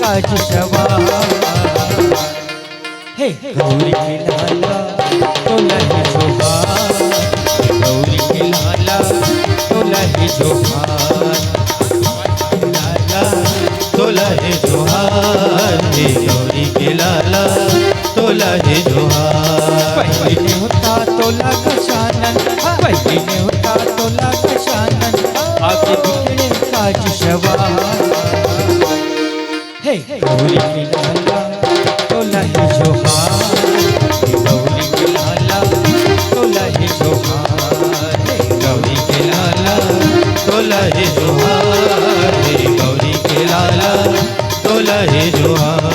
काज सवार। हे गौरी के लाला तोला है जोहार, गौरी के लाला तोला है जोहार, लाला तोला है जोहार, हे गौरी के लाला तोला है जोहार। पहले होता तोला का शानन, पहले होता तोला का शानन, आगे बिगड़े काज सवार। हे गौरी के लाला तोला है जोहार, गौरी के लाला तोला है जोहार, गौरी के लाला तोला है जोहार, हे गौरी के लाला तोला है जोहार।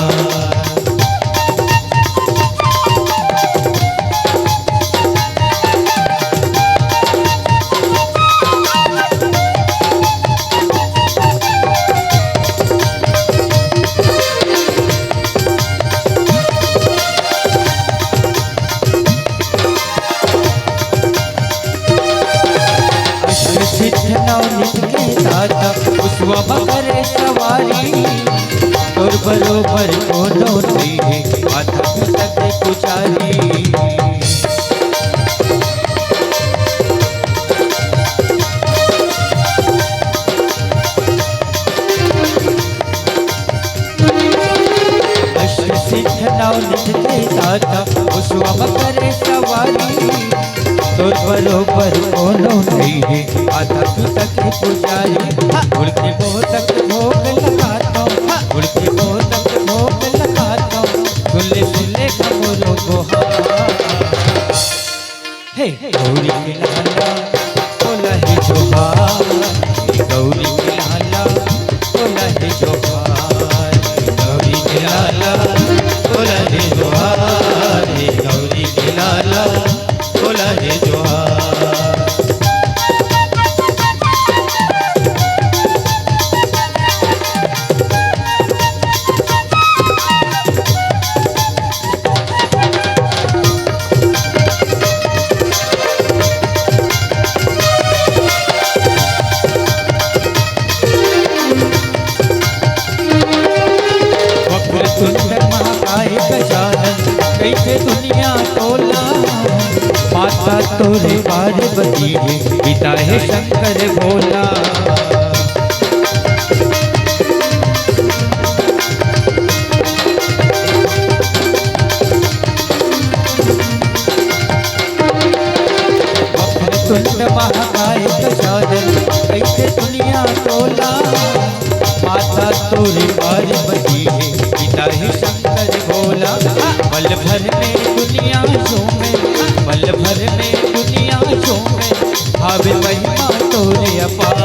पुष्पा करे सवारी, और बरोबर कोनो नहीं माथा पिता पुजारी। अष्ट सिद्ध नवनिध के दाता पुष्पा करे सवारी, तो बरोबर कोनो नहीं है आधा तक पुजारी। उड़ते बोतक भोग लगाता हूँ, उड़ते बोतक भोग लगाता हूँ, सुले सुले कमरों को हे गौरी के लाला तोला है जोहार, गौरी के लाला तोला है जोहार, गौरी के लाला तोला है जोहार, गौरी के लाला तोला है जोहार। सुंदर महाकाय गजानन कैसे दुनिया तोला, माता तोरे पार्वती है पिता है शंकर भोला। सुंदर महाकाय गजानन कैसे दुनिया तोला, माता तोरे पार्वती है पिता ही शंकर भोला। पल भर में दुनिया झूमे, पल भर में दुनिया झूमे, भावे महिमा तोरे अपार।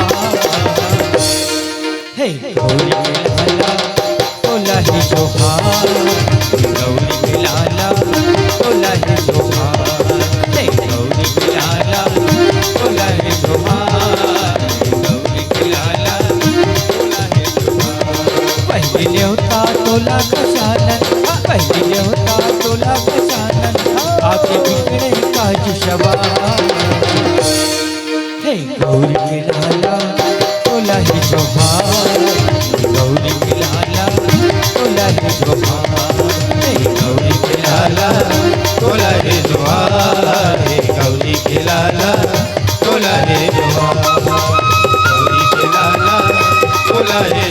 हे गौरी के लाला तोला है जोहार, गौरी के लाला तोला है जोहार, हे गौरी के लाला तोला है जोहार, गौरी के लाला तोला है जोहार। पहले होता तोला का शानन, पहले होता तोला का शानन, आगे बिगड़े काज सवार। हे गौरी के लाला तोला है जोहार, गौरी के लाला तोला है जोहार, हे गौरी के लाला तोला है जोहार, गौरी के लाला तोला है जोहार, गौरी के लाला तोला है